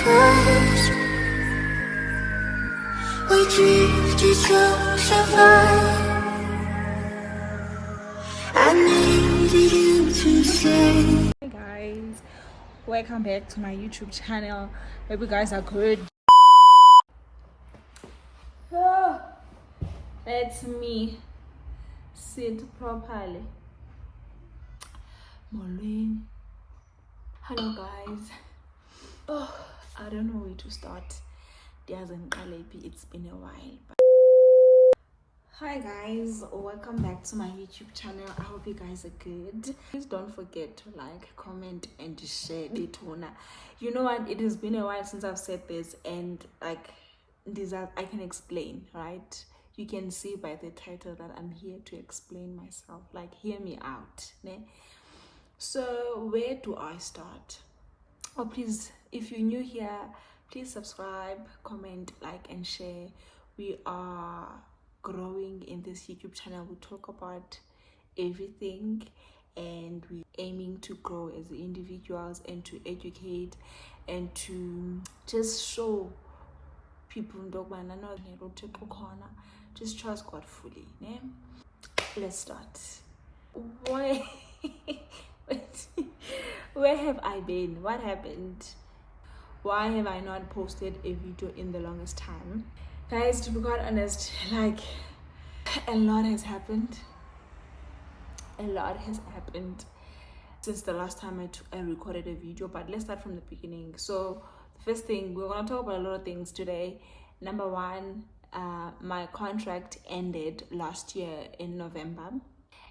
touch. We drifted so far. I needed you to say. Hey guys, welcome back to my YouTube channel. Hope you guys are good. Let me sit properly. Molweni. Hello guys. I don't know where to start. It's been a while. Hi guys, welcome back to my YouTube channel. I hope you guys are good. Please don't forget to like, comment and share Daytona. You know what, it has been a while since I've said this, and like these are, I can explain, right? You can see by the title that I'm here to explain myself. Like, hear me out, ne? So where do I start? Oh, please, if you're new here, please subscribe, comment, like and share. We are growing in this YouTube channel. We talk about everything, and we're aiming to grow as individuals and to educate and to just show people just trust God fully, né? Let's start. Why where have I been? What happened? Why have I not posted a video in the longest time? Guys, to be quite honest, like, a lot has happened. A lot has happened since the last time I recorded a video, but let's start from the beginning. So the first thing, we're going to talk about a lot of things today. Number one, my contract ended last year in November.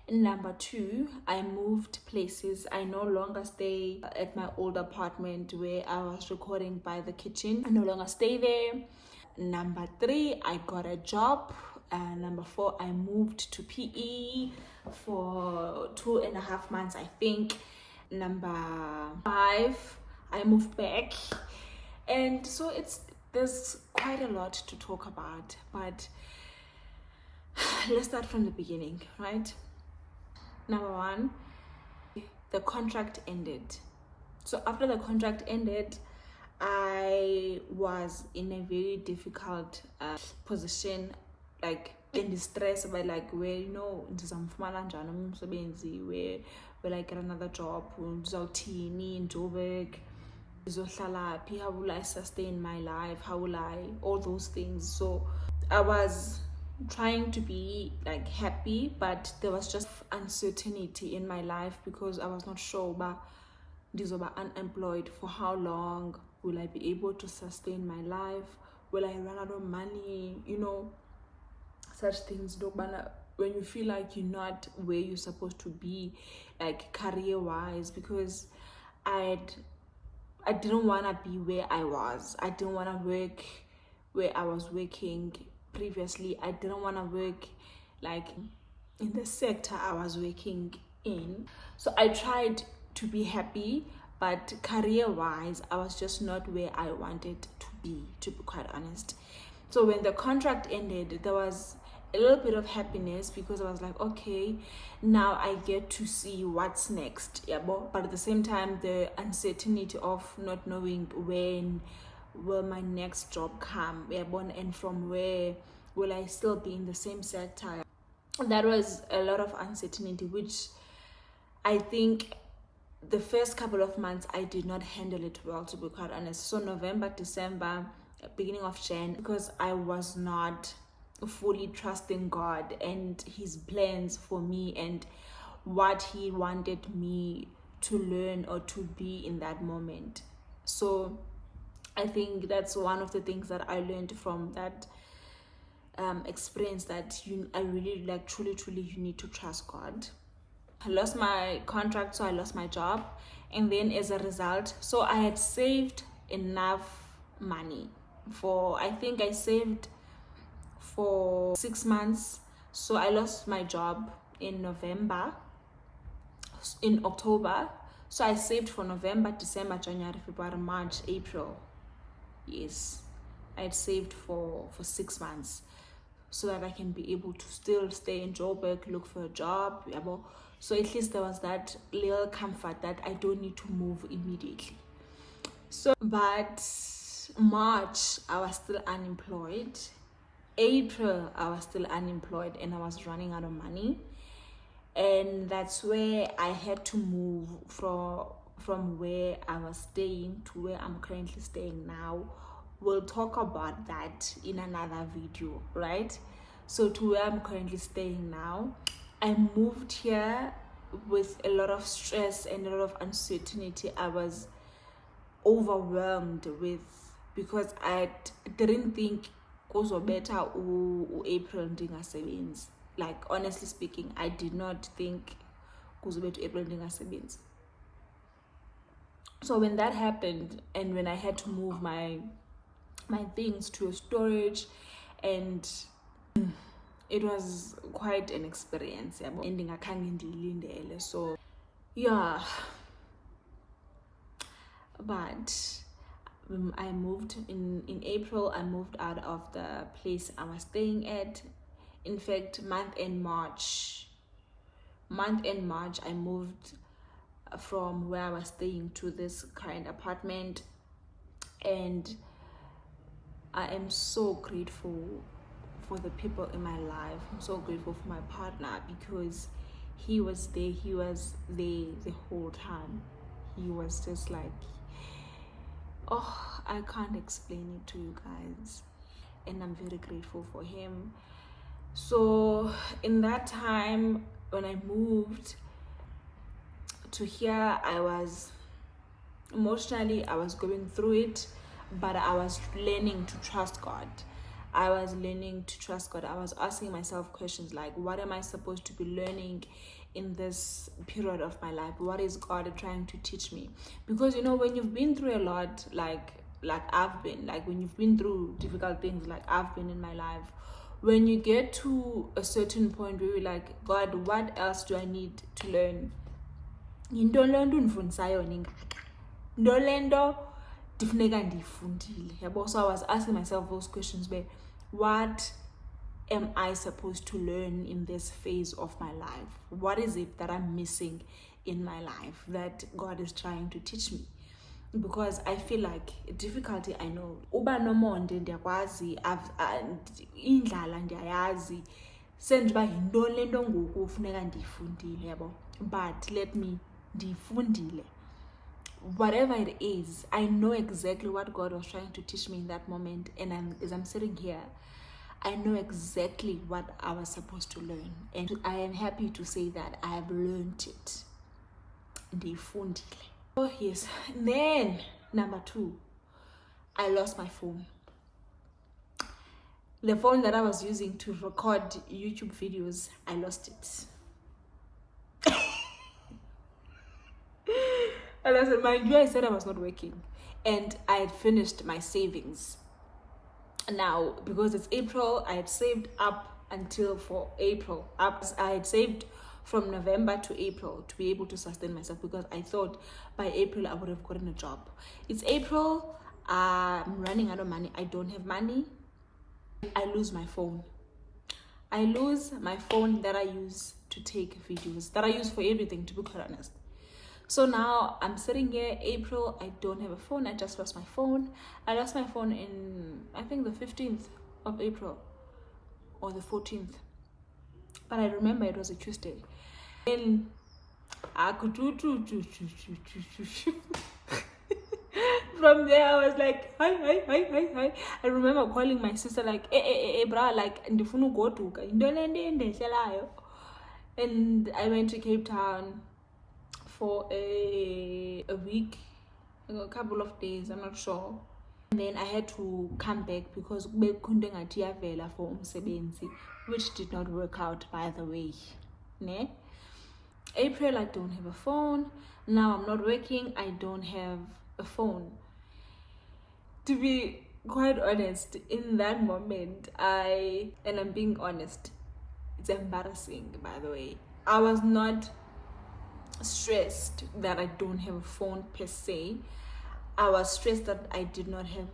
Number two, I moved places. I no longer stay at my old apartment where I was recording by the kitchen. I no longer stay there. Number three, I got a job. Number four, I moved to PE for 2.5 months, I think. Number five, I moved back. And so there's quite a lot to talk about, but let's start from the beginning, right? Number one, the contract ended. So after the contract ended, I was in a very difficult position, like in distress, but like where, you know, where will I get another job, in Joburg, how will I sustain my life, how will I, all those things. So I was trying to be like happy, but there was just uncertainty in my life because I was not sure about unemployed for how long. Will I be able to sustain my life? Will I run out of money? You know, such things. When you feel like you're not where you're supposed to be, like career wise, because I didn't want to be where I was. I didn't want to work where I was working previously. I didn't want to work like in the sector I was working in. So I tried to be happy, but career wise I was just not where I wanted to be quite honest. So when the contract ended, there was a little bit of happiness because I was like, okay, now I get to see what's next. Yeah, but at the same time, the uncertainty of not knowing when will my next job come, yeah, and from where will I still be in the same sector. That was a lot of uncertainty, which I think the first couple of months I did not handle it well, to be quite honest. So November, December, beginning of Jan, because I was not fully trusting God and his plans for me and what he wanted me to learn or to be in that moment. So I think that's one of the things that I learned from that experience, that I really like truly you need to trust God. I lost my contract, so I lost my job, and then as a result, so I had saved enough money for, I think I saved for 6 months. So I lost my job in October. So I saved for November, December, January, February, March, April. Yes, I had saved for 6 months so that I can be able to still stay in Joburg, look for a job. So at least there was that little comfort that I don't need to move immediately. So, but March, I was still unemployed. April, I was still unemployed and I was running out of money. And that's where I had to move from where I was staying to where I'm currently staying now. We'll talk about that in another video, right? So to where I'm currently staying now, I moved here with a lot of stress and a lot of uncertainty. I was overwhelmed with, because I didn't think kuzo better April ndingasebenzi. Like, honestly speaking, I did not think kuzo better April ndingasebenzi. So when that happened, and when I had to move my things to a storage, and it was quite an experience. Ending a ndilindele. So yeah, but I moved in April. I moved out of the place I was staying at. In fact, month and March, I moved from where I was staying to this current apartment, and I am so grateful for the people in my life. I'm so grateful for my partner, because he was there the whole time. He was just like, oh, I can't explain it to you guys, and I'm very grateful for him. So in that time when I moved to here, I was emotionally, I was going through it, but I was learning to trust God. I was asking myself questions like, what am I supposed to be learning in this period of my life? What is God trying to teach me? Because when you've been through a lot, like I've been, like when you've been through difficult things like I've been in my life, when you get to a certain point where you're like, God, what else do I need to learn? So I was asking myself those questions, but what am I supposed to learn in this phase of my life? What is it that I'm missing in my life that God is trying to teach me? Because I feel like difficulty, I know, uba nomonde ndiyakwazi, indlala ndiyayazi, senje uba yintoni le nto ngoku funeka ndiyifundile, yabo. But let me ndiyifundile. Whatever it is, I know exactly what God was trying to teach me in that moment. And as I'm sitting here, I know exactly what I was supposed to learn. And I am happy to say that I have learned it. Ndiyifundile. Oh yes. Then number 2, I lost my phone. The phone that I was using to record YouTube videos, I lost it. And I said, mind you, I said I was not working, and I had finished my savings. Now, because it's April, I had saved up until for April. I had saved from November to April to be able to sustain myself, because I thought by April I would have gotten a job. It's April, I'm running out of money. I don't have money. I lose my phone. I lose my phone that I use to take videos, that I use for everything, to be quite honest. So now I'm sitting here, April, I don't have a phone. I just lost my phone. I lost my phone in, I think, the 15th of April or the 14th. But I remember it was a Tuesday. And I could do. From there, I was like, hi. I remember calling my sister like, bra, like, ndifuna ugoduka. And I went to Cape Town for a week, a couple of days, I'm not sure. And then I had to come back because bekunde ngathi yavela for umsebenzi, which did not work out, by the way. Ne? April, I don't have a phone. Now I'm not working, I don't have a phone. To be quite honest, in that moment, and I'm being honest, it's embarrassing, by the way. I was not stressed that I don't have a phone per se. I was stressed that I did not have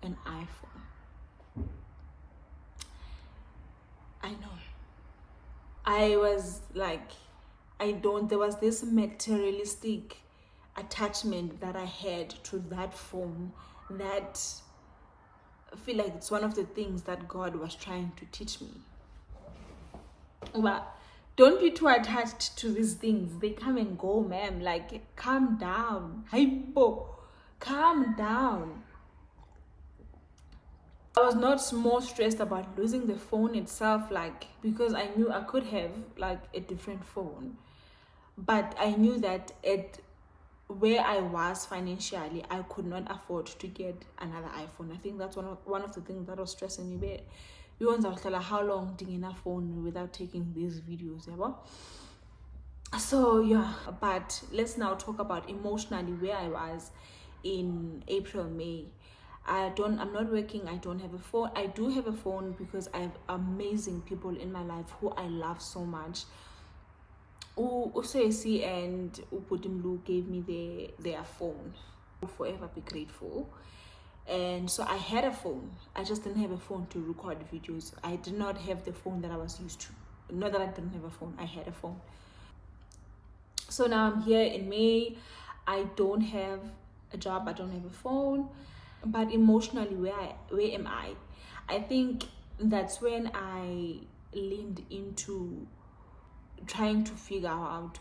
an iPhone. I know. I was like, there was this materialistic attachment that I had to that phone that feel like it's one of the things that God was trying to teach me. But don't be too attached to these things. They come and go, ma'am. Like, calm down. Hypo. Calm down. I was not more stressed about losing the phone itself, like, because I knew I could have like a different phone. But I knew that at where I was financially, I could not afford to get another iPhone. I think that's one of the things that was stressing me. But you want to tell how long taking a phone without taking these videos, yeah? So yeah, but let's now talk about emotionally where I was in April, May. I'm not working. I don't have a phone. I do have a phone because I have amazing people in my life who I love so much. Usesi and Upudimlu gave me their phone. I'll forever be grateful. And so I had a phone. I just didn't have a phone to record videos. I did not have the phone that I was used to. Not that I didn't have a phone. I had a phone. So now I'm here in May. I don't have a job. I don't have a phone. But emotionally, where am I? I think that's when I leaned into trying to figure out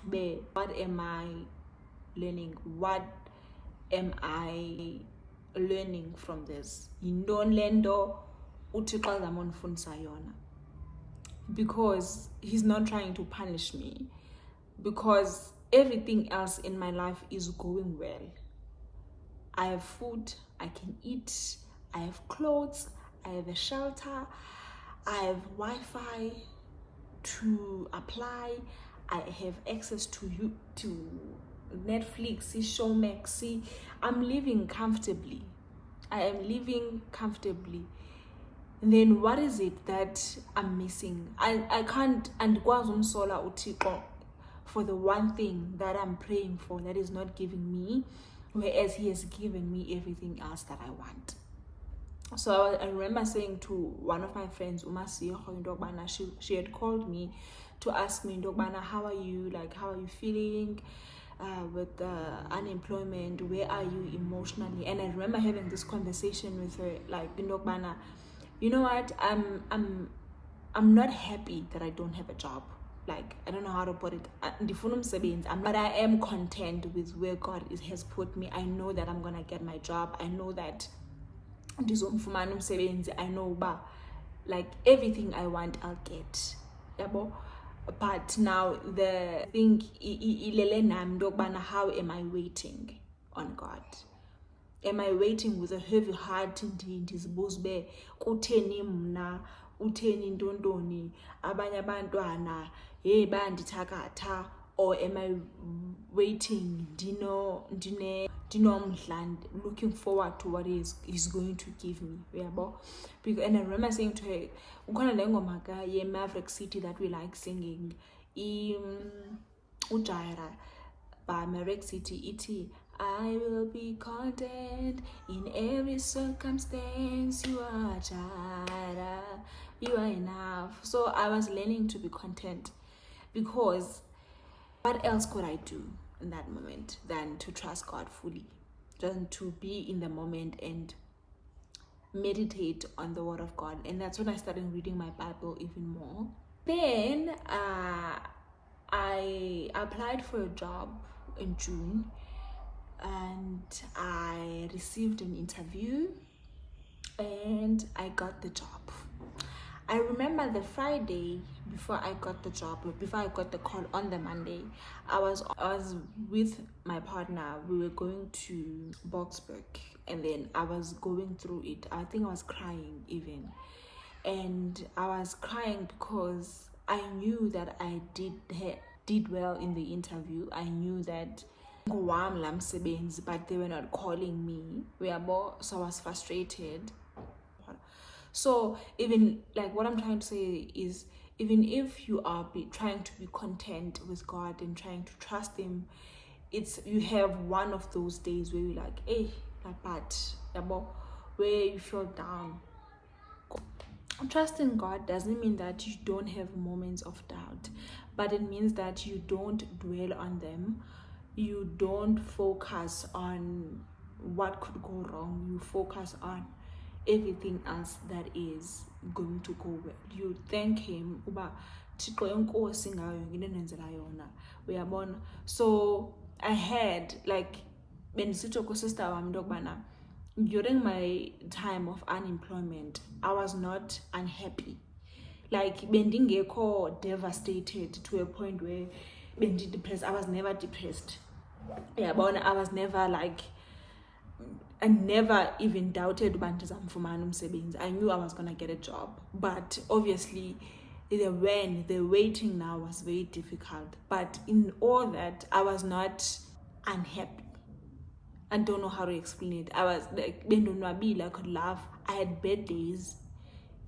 what am I learning? What am I learning from this? Because he's not trying to punish me, because everything else in my life is going well. I have food, I can eat, I have clothes, I have a shelter, I have Wi-Fi to apply, I have access to Netflix, Showmax. I'm living comfortably. I am living comfortably. And then what is it that I'm missing? I can't andikwazi umsola uThixo for the one thing that I'm praying for that is not giving me, whereas he has given me everything else that I want. So I remember saying to one of my friends, she had called me to ask me, how are you? Like, how are you feeling with unemployment? Where are you emotionally? And I remember having this conversation with her, like, you know what? I'm not happy that I don't have a job. Like, I don't know how to put it. But I am content with where God has put me. I know that I'm gonna get my job. I know that I know like everything I want I'll get. But now the thing how am I waiting on God? Am I waiting with a heavy heart ndizibuze kutheni mna utheni ntontoni abanye abantwana hey bandithakatha? Or am I waiting looking forward to what he's going to give me? And I remember saying to her, ukhona le ngoma ye Maverick City that we like singing, Ujaira by Maverick City, iti I will be content in every circumstance. You are Jaira, you are enough. So I was learning to be content, because what else could I do in that moment than to trust God fully, than to be in the moment and meditate on the word of God? And that's when I started reading my Bible even more. Then I applied for a job in June, and I received an interview and I got the job. I remember the Friday before I got the job, before I got the call on the Monday, I was with my partner. We were going to Boksburg, and then I was going through it. I think I was crying even. And I was crying because I knew that I did well in the interview. I knew that but they were not calling me. So I was frustrated. So even like what I'm trying to say is, even if you are trying to be content with God and trying to trust him, you have one of those days where you're like, hey, but where you feel down. Trusting God doesn't mean that you don't have moments of doubt, but it means that you don't dwell on them. You don't focus on what could go wrong. You focus on everything else that is going to go well. You thank him uba Thixo enkosi ngayo yonke into enenzela yona, uyabona. So I had like bendisitsho kusister wam into yokubana during my time of unemployment I was not unhappy. Like bendingekho devastated to a point where depressed. I was never depressed. Yeah, but I was never like, I never even doubted umsebenzi. I knew I was gonna get a job, but obviously the waiting now was very difficult. But in all that, I was not unhappy. I don't know how to explain it. I was like, I could laugh. I had bad days,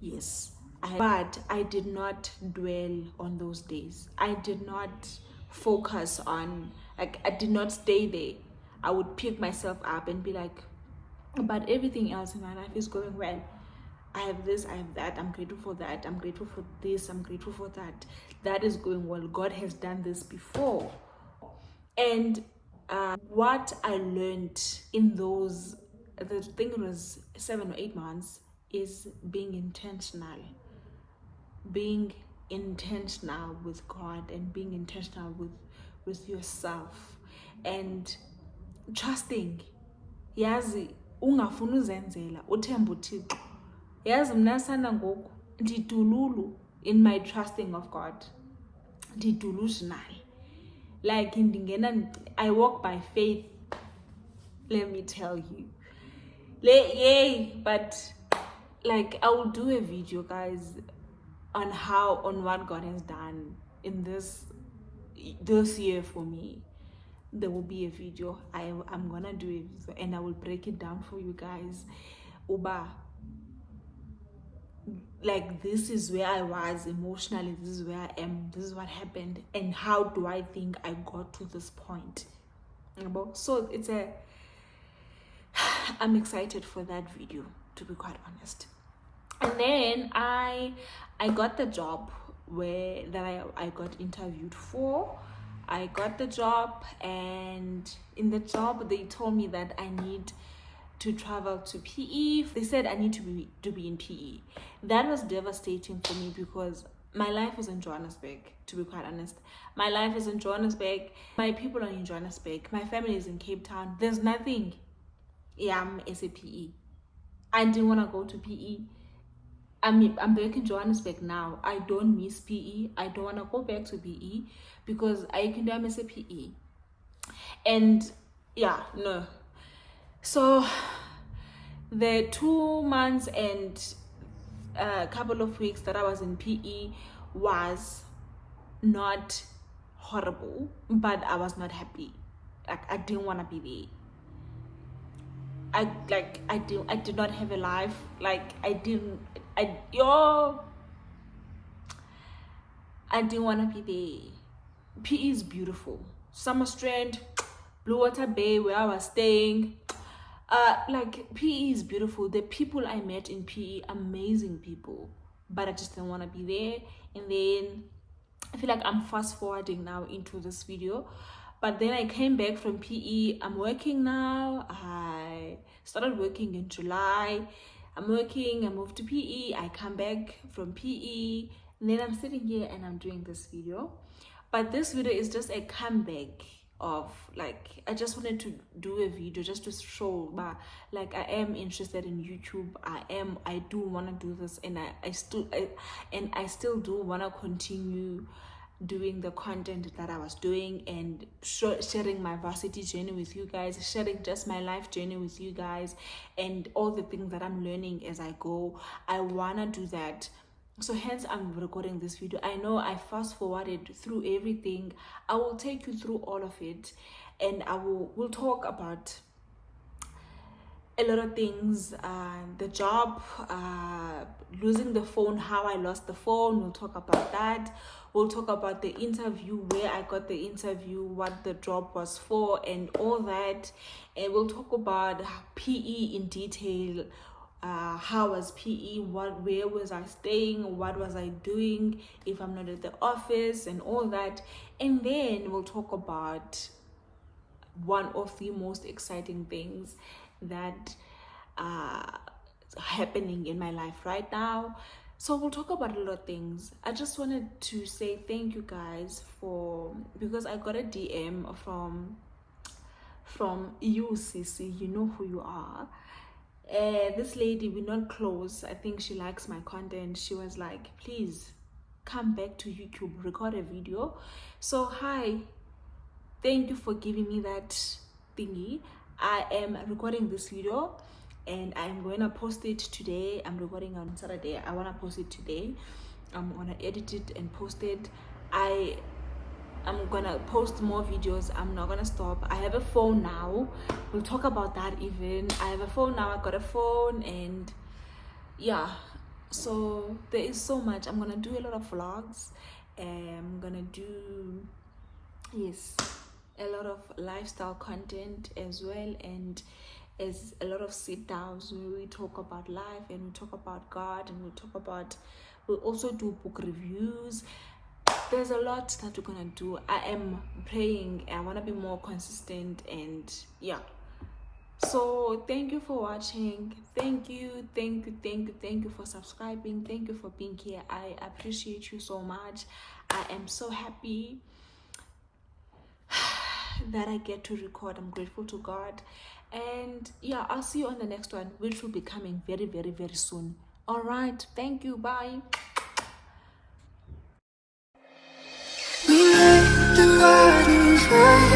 yes, but I did not dwell on those days. I did not focus on, like, I did not stay there. I would pick myself up and be like, but everything else in my life is going well. I have this, I have that, I'm grateful for that, I'm grateful for this, I'm grateful for that. That is going well. God has done this before. And what I learned in those, the thing was 7 or 8 months, is being intentional with God, and being intentional with yourself, and trusting. Yazi ungafuni uzenzela, uthemba uThixo. Yazi mna sana ngoku ndidululu in my trusting of God. Delusional. Like I walk by faith, let me tell you. Yay, but like I will do a video, guys, on what God has done in this year for me. There will be a video. I'm gonna do a video and I will break it down for you guys. Like, this is where I was emotionally, this is where I am, this is what happened, and how do I think I got to this point. So I'm excited for that video, to be quite honest. And then I got the job I got interviewed for. I got the job, and in the job they told me that I need to travel to PE. They said I need to be in PE. That was devastating for me because my life is in Johannesburg, to be quite honest. My life is in Johannesburg. My people are in Johannesburg. My family is in Cape Town. There's nothing. Yeah, I'm SAPE. I didn't want to go to PE. I'm back in Johannesburg now. I don't miss PE. I don't want to go back to PE because I can do MSAPE. And yeah, no. So the 2 months and a couple of weeks that I was in PE was not horrible, but I was not happy. Like, I didn't want to be there. I did not have a life. Like, I didn't want to be there. PE is beautiful. Summerstrand, Blue Water Bay, where I was staying. Like, PE is beautiful. The people I met in PE, amazing people, but I just didn't want to be there. And then I feel like I'm fast forwarding now into this video, but then I came back from PE. I'm working now. I started working in July. I'm working, I moved to PE, I come back from PE, and then I'm sitting here and I'm doing this video. But this video is just a comeback of, like, I just wanted to do a video just to show, but like, I am interested in YouTube. I do want to do this, and I still do want to continue doing the content that I was doing, and sharing my varsity journey with you guys, sharing just my life journey with you guys, and all the things that I'm learning as I go. I wanna do that. So hence I'm recording this video. I know I fast forwarded through everything. I will take you through all of it, and we'll talk about a lot of things, the job, losing the phone, how I lost the phone. We'll talk about that. We'll talk about the interview, where I got the interview, what the job was for, and all that. And we'll talk about PE in detail. How was PE? Where was I staying? What was I doing if I'm not at the office, and all that. And then we'll talk about one of the most exciting things that happening in my life right now. So we'll talk about a lot of things. I just wanted to say thank you guys because I got a DM from you, Sissy. You know who you are. This lady, we're not close. I think she likes my content. She was like, please come back to YouTube, record a video. So hi, thank you for giving me that thingy. I am recording this video and I'm going to post it today. I'm recording on Saturday. I want to post it today. I'm going to edit it and post it. I'm gonna post more videos. I'm not gonna stop. I have a phone now. We'll talk about that even. I have a phone now. I got a phone, and yeah, so there is so much. I'm gonna do a lot of vlogs. I'm gonna do, yes, a lot of lifestyle content as well, and as a lot of sit downs where we talk about life and we talk about God, and we'll also do book reviews. There's a lot that we're gonna do. I am praying. I want to be more consistent, and yeah. So thank you for watching. Thank you for subscribing. Thank you for being here. I appreciate you so much. I am so happy that I get to record. I'm grateful to God, and yeah, I'll see you on the next one, which will be coming very, very, very soon. All right, thank you. Bye. We let the waters run.